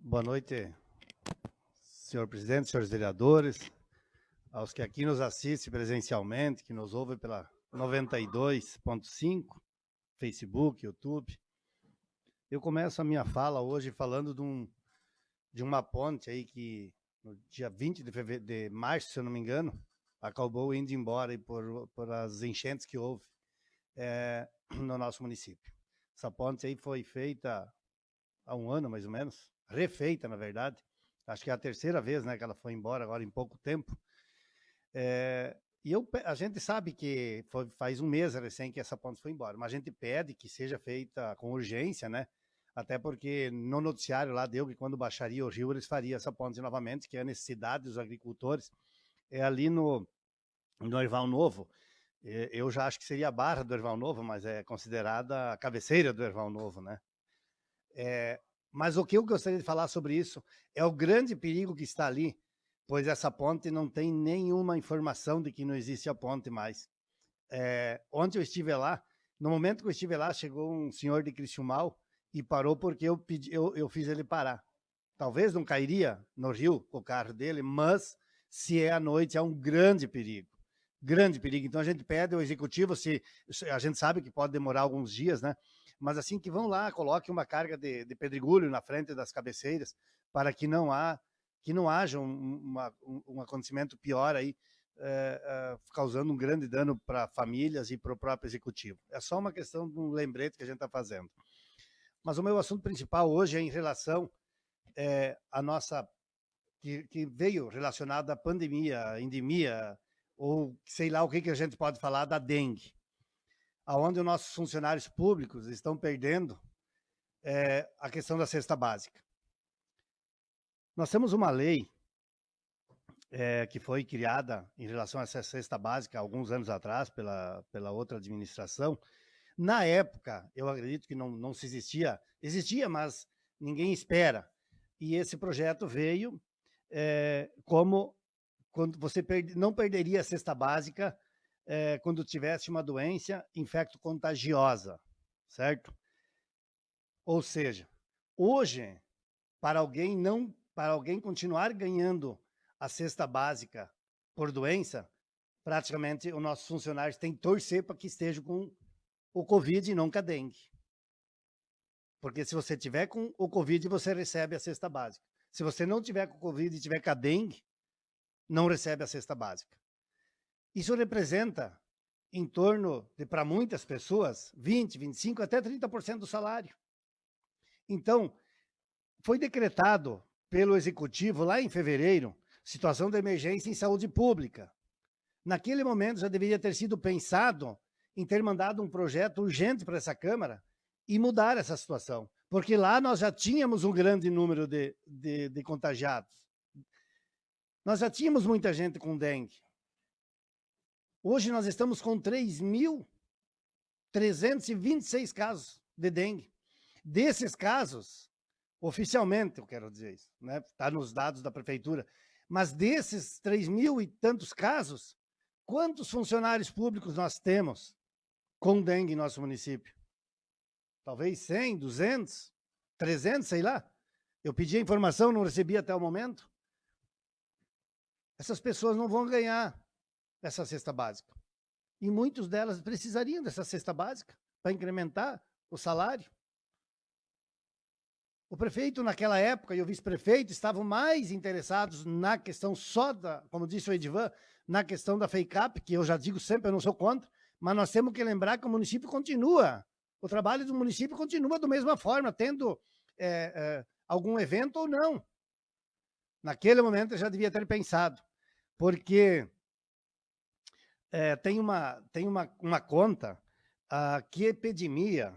Boa noite, senhor presidente, senhores vereadores, aos que aqui nos assistem presencialmente, que nos ouvem pela 92.5, Facebook, YouTube. Eu começo a minha fala hoje falando de uma ponte aí que, no dia 20 de março, se eu não me engano, acabou indo embora aí por as enchentes que houve no nosso município. Essa ponte aí foi feita há um ano, mais ou menos, refeita, na verdade. Acho que é a terceira vez, né, que ela foi embora agora em pouco tempo. A gente sabe que faz um mês recém que essa ponte foi embora, mas a gente pede que seja feita com urgência, né? Até porque no noticiário lá deu que quando baixaria o rio, eles fariam essa ponte novamente, que é a necessidade dos agricultores. É ali no Erval Novo. Eu já acho que seria a barra do Erval Novo, mas é considerada a cabeceira do Erval Novo, né? Mas o que eu gostaria de falar sobre isso é o grande perigo que está ali, pois essa ponte não tem nenhuma informação de que não existe a ponte mais. Ontem eu estive lá, no momento que eu estive lá, chegou um senhor de Criciúmal e parou porque eu fiz ele parar. Talvez não cairia no rio o carro dele, mas se é à noite é um grande perigo. Grande perigo. Então a gente pede ao executivo, se a gente sabe que pode demorar alguns dias, né? Mas assim que vão lá, coloque uma carga de pedregulho na frente das cabeceiras para que não haja um acontecimento pior aí, causando um grande dano para famílias e para o próprio executivo. É só uma questão de um lembrete que a gente está fazendo. Mas o meu assunto principal hoje é em relação à nossa, que veio relacionado à pandemia, à endemia, ou sei lá o que a gente pode falar da dengue, aonde os nossos funcionários públicos estão perdendo a questão da cesta básica. Nós temos uma lei que foi criada em relação a essa cesta básica alguns anos atrás pela outra administração. Na época, eu acredito que não se existia, mas ninguém espera. E esse projeto veio como quando você não perderia a cesta básica quando tivesse uma doença infecto-contagiosa, certo? Ou seja, hoje, para alguém continuar ganhando a cesta básica por doença, praticamente os nossos funcionários têm que torcer para que estejam com o Covid e não com a dengue. Porque se você tiver com o Covid, você recebe a cesta básica. Se você não tiver com o Covid e tiver com a dengue, não recebe a cesta básica. Isso representa, em torno de, para muitas pessoas, 20%, 25%, até 30% do salário. Então, foi decretado pelo Executivo, lá em fevereiro, situação de emergência em saúde pública. Naquele momento, já deveria ter sido pensado em ter mandado um projeto urgente para essa Câmara e mudar essa situação, porque lá nós já tínhamos um grande número de contagiados. Nós já tínhamos muita gente com dengue. Hoje nós estamos com 3.326 casos de dengue. Desses casos, oficialmente, eu quero dizer isso, né? Está nos dados da prefeitura, mas desses 3.000 e tantos casos, quantos funcionários públicos nós temos com dengue em nosso município? Talvez 100, 200, 300, sei lá. Eu pedi a informação, não recebi até o momento. Essas pessoas não vão ganhar essa cesta básica. E muitas delas precisariam dessa cesta básica para incrementar o salário. O prefeito, naquela época, e o vice-prefeito estavam mais interessados na questão só da, como disse o Edivan, na questão da FEICAP, que eu já digo sempre, eu não sou contra, mas nós temos que lembrar que o município continua, o trabalho do município continua da mesma forma, tendo algum evento ou não. Naquele momento eu já devia ter pensado, porque tem uma conta que epidemia,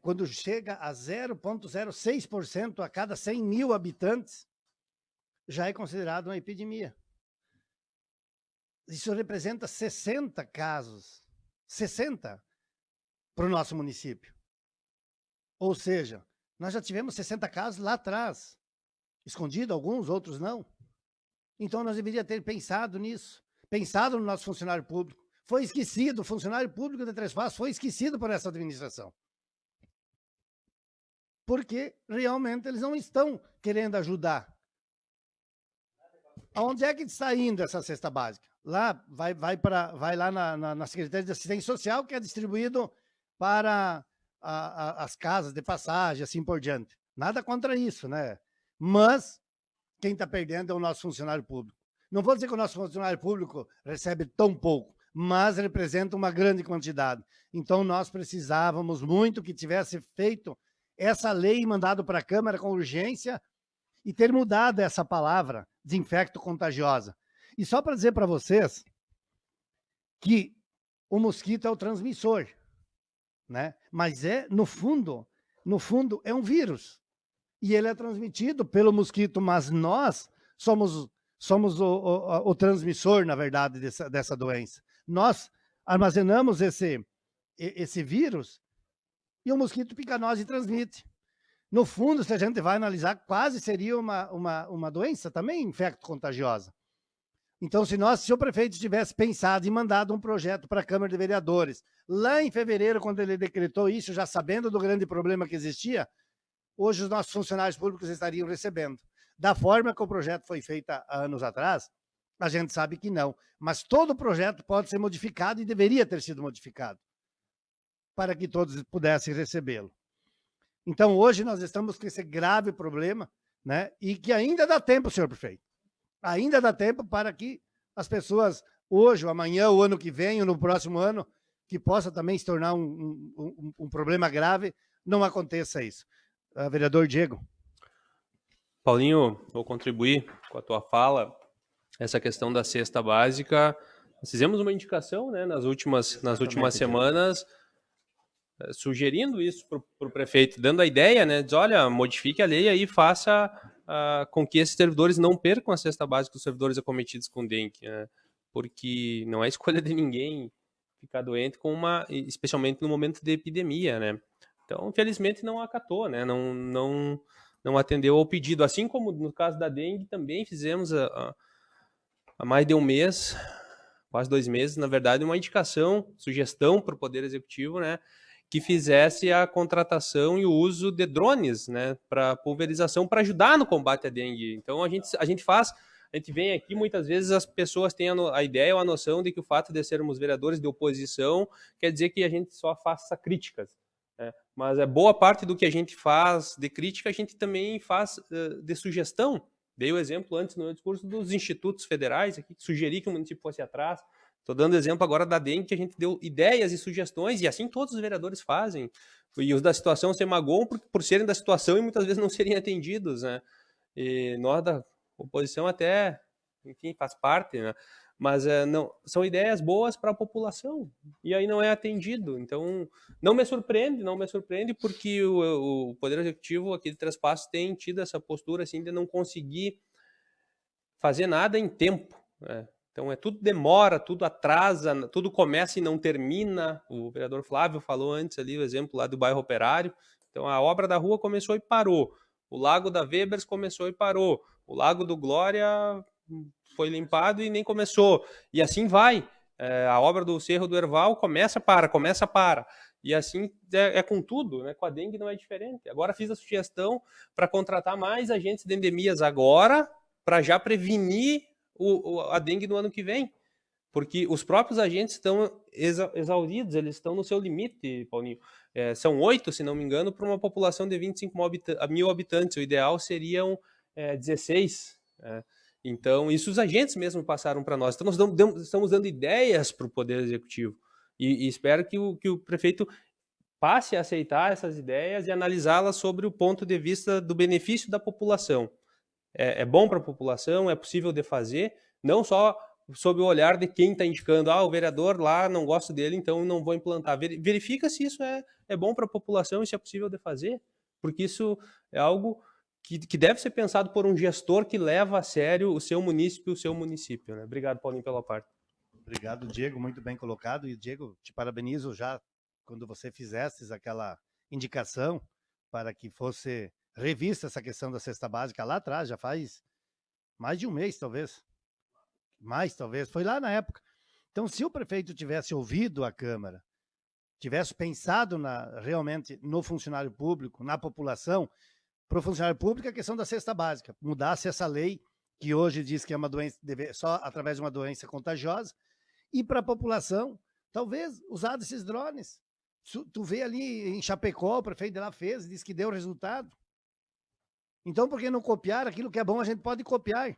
quando chega a 0,06% a cada 100 mil habitantes, já é considerado uma epidemia. Isso representa 60 casos, 60 para o nosso município. Ou seja, nós já tivemos 60 casos lá atrás, escondido alguns, outros não. Então nós deveríamos ter pensado nisso, pensado no nosso funcionário público. Foi esquecido, o funcionário público de Três Passos foi esquecido por essa administração. porque realmente eles não estão querendo ajudar. Aonde é que está indo essa cesta básica? Lá, vai lá na Secretaria de Assistência Social, que é distribuído para as casas de passagem, assim por diante. Nada contra isso, né? Mas quem está perdendo é o nosso funcionário público. Não vou dizer que o nosso funcionário público recebe tão pouco, mas representa uma grande quantidade. Então, nós precisávamos muito que tivesse feito essa lei mandado para a Câmara com urgência e ter mudado essa palavra, desinfecto contagiosa. E só para dizer para vocês que o mosquito é o transmissor, né? Mas no fundo, é um vírus. E ele é transmitido pelo mosquito, mas nós somos o transmissor, na verdade, dessa doença. Nós armazenamos esse vírus e o mosquito pica nós e transmite. No fundo, se a gente vai analisar, quase seria uma doença também infecto-contagiosa. Então, se o prefeito tivesse pensado e mandado um projeto para a Câmara de Vereadores, lá em fevereiro, quando ele decretou isso, já sabendo do grande problema que existia, hoje os nossos funcionários públicos estariam recebendo. Da forma que o projeto foi feito há anos atrás, a gente sabe que não. Mas todo o projeto pode ser modificado e deveria ter sido modificado para que todos pudessem recebê-lo. Então, hoje nós estamos com esse grave problema, né? E que ainda dá tempo, senhor prefeito. Ainda dá tempo para que as pessoas, hoje, ou amanhã, o ano que vem, ou no próximo ano, que possa também se tornar um problema grave, não aconteça isso. Vereador Diego. Paulinho, vou contribuir com a tua fala. Essa questão da cesta básica, nós fizemos uma indicação, né, nas últimas semanas, sugerindo isso para o prefeito, dando a ideia, né, diz, olha, modifique a lei aí e faça com que esses servidores não percam a cesta básica dos servidores acometidos com dengue, né, porque não é escolha de ninguém ficar doente especialmente no momento de epidemia, né. Então, infelizmente, não acatou, né, não atendeu ao pedido, assim como no caso da dengue também fizemos há mais de um mês, quase 2 meses, na verdade, uma sugestão para o Poder Executivo, né, que fizesse a contratação e o uso de drones, né, para pulverização, para ajudar no combate à dengue. Então, a gente vem aqui, muitas vezes as pessoas têm a ideia ou a noção de que o fato de sermos vereadores de oposição quer dizer que a gente só faça críticas, né? Mas boa parte do que a gente faz de crítica, a gente também faz de sugestão. Dei o exemplo antes no meu discurso dos institutos federais, aqui, que sugeri que o município fosse atrás. Estou dando exemplo agora da dengue, que a gente deu ideias e sugestões, e assim todos os vereadores fazem. E os da situação se magoam por serem da situação e muitas vezes não serem atendidos, né? E nós da oposição até, enfim, faz parte, né? Mas não, são ideias boas para a população, e aí não é atendido. Então, não me surpreende porque o Poder Executivo aqui de Três Passos tem tido essa postura assim, de não conseguir fazer nada em tempo, né? Então, tudo demora, tudo atrasa, tudo começa e não termina. O vereador Flávio falou antes ali, o exemplo lá do bairro Operário. Então, a obra da rua começou e parou. O Lago da Webers começou e parou. O Lago do Glória foi limpado e nem começou. E assim vai. A obra do Cerro do Herval começa, para. E assim é com tudo, né? Com a dengue não é diferente. Agora fiz a sugestão para contratar mais agentes de endemias agora, para já prevenir a dengue no ano que vem. Porque os próprios agentes estão exauridos, eles estão no seu limite, Paulinho. São 8, se não me engano, para uma população de 25 mil habitantes. O ideal seriam 16. Então, isso os agentes mesmo passaram para nós. Então, nós estamos dando ideias para o Poder Executivo. E espero que o prefeito passe a aceitar essas ideias e analisá-las sobre o ponto de vista do benefício da população. É bom para a população, é possível de fazer, não só sob o olhar de quem está indicando, o vereador lá não gosto dele, então não vou implantar. Verifica se isso é bom para a população e se é possível de fazer, porque isso é algo que deve ser pensado por um gestor que leva a sério o seu município, né? Obrigado, Paulinho, pela parte. Obrigado, Diego, muito bem colocado. E, Diego, te parabenizo já quando você fizestes aquela indicação para que fosse revista essa questão da cesta básica lá atrás, já faz mais de um mês, talvez. Mais, talvez. Foi lá na época. Então, se o prefeito tivesse ouvido a Câmara tivesse pensado realmente no funcionário público, na população, para o funcionário público a questão da cesta básica, mudasse essa lei que hoje diz que é uma doença, só através de uma doença contagiosa, e para a população, talvez usar esses drones. Tu vê ali em Chapecó, o prefeito de lá fez, disse que deu resultado. Então, por que não copiar? Aquilo que é bom a gente pode copiar.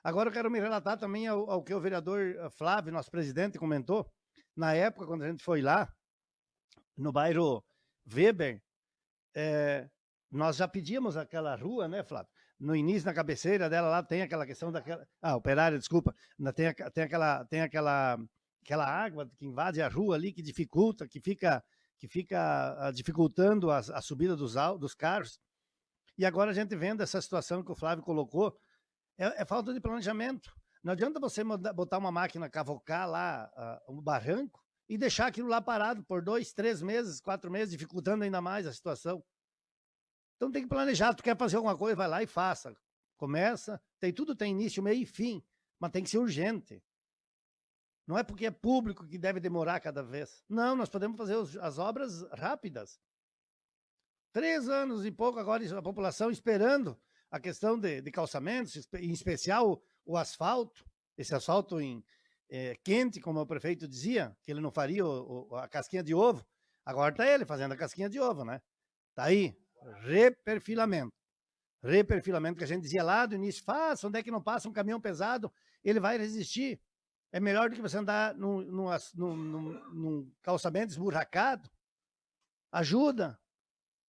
Agora eu quero me relatar também ao que o vereador Flávio, nosso presidente, comentou. Na época, quando a gente foi lá, no bairro Weber, nós já pedimos aquela rua, né, Flávio? No início, na cabeceira dela, lá tem aquela questão daquela... Operária, desculpa. Tem aquela água que invade a rua ali, que dificulta, que fica dificultando a subida dos carros. E agora a gente vendo essa situação que o Flávio colocou, é falta de planejamento. Não adianta você botar uma máquina cavocar lá um barranco e deixar aquilo lá parado por 2, 3 meses, 4 meses, dificultando ainda mais a situação. Então tem que planejar. Tu quer fazer alguma coisa, vai lá e faça. Começa, tudo tem início, meio e fim, mas tem que ser urgente. Não é porque é público que deve demorar cada vez. Não, nós podemos fazer as obras rápidas. 3 anos e pouco agora a população esperando a questão de calçamentos, em especial o asfalto, esse asfalto quente, como o prefeito dizia, que ele não faria a casquinha de ovo. Agora está ele fazendo a casquinha de ovo, né? Está aí, reperfilamento. Reperfilamento que a gente dizia lá do início, faça, onde é que não passa um caminhão pesado, ele vai resistir. É melhor do que você andar num calçamento esburracado. Ajuda.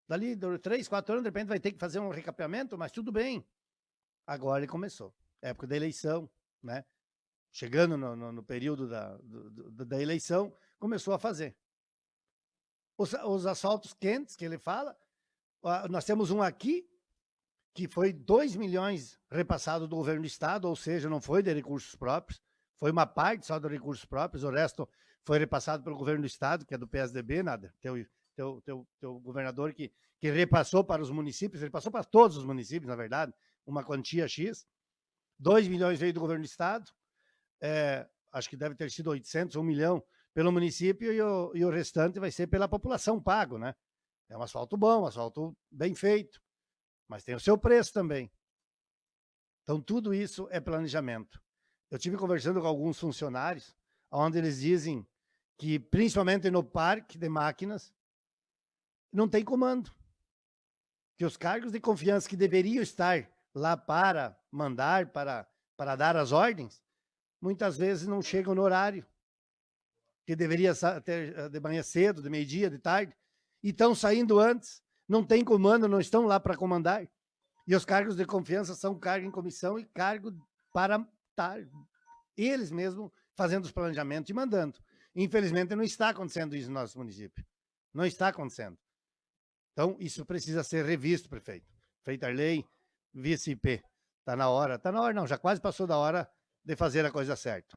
Dali 3, 4 anos, de repente vai ter que fazer um recapeamento, mas tudo bem. Agora ele começou. Época da eleição, né? Chegando no período da eleição, começou a fazer. Os asfaltos quentes, que ele fala, nós temos um aqui, que foi 2 milhões repassado do governo do estado, ou seja, não foi de recursos próprios, foi uma parte só dos recursos próprios, o resto foi repassado pelo governo do estado, que é do PSDB, nada, teu governador que repassou para os municípios, ele passou para todos os municípios, na verdade, uma quantia X. 2 milhões veio do governo do estado, acho que deve ter sido 800, 1 milhão pelo município e o restante vai ser pela população pago, né? É um asfalto bom, um asfalto bem feito, mas tem o seu preço também. Então, tudo isso é planejamento. Eu tive conversando com alguns funcionários, onde eles dizem que, principalmente no parque de máquinas, não tem comando. Que os cargos de confiança que deveriam estar lá para mandar, para dar as ordens, muitas vezes não chegam no horário, que deveria ter de manhã cedo, de meio-dia, de tarde, e estão saindo antes, não tem comando, não estão lá para comandar. E os cargos de confiança são cargo em comissão e cargo para estar eles mesmos fazendo os planejamentos e mandando. Infelizmente, não está acontecendo isso no nosso município. Não está acontecendo. Então, isso precisa ser revisto, prefeito. Prefeito Arley, vice-IP. Está na hora não, já quase passou da hora de fazer a coisa certa.